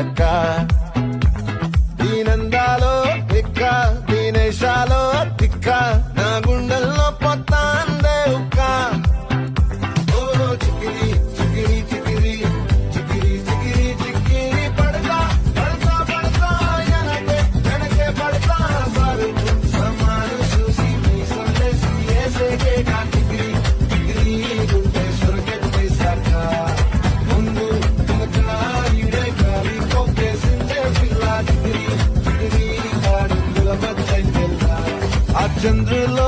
లెక్క దీనందాలో తిక్క దీనేశాలో తిక్క నా గుండెల్లో పొత్తాందే ఉక్క ఓ చికిరి చికిరి చికిరి చికిరి చికిరి చికిరి పడతా పడతా పడతా వెనకే పడతా సారు సమాను చూసి మీ సందేశి ఏసేకే కా చికిరి చికిరి గుండె సొరకెత్తే సాక ముందు వెనక ఈడే గాలి కొక్కేసిందే పిల్ల చికిరి చికిరి ఆడుగుల మధ్య ఆ చంద్రులో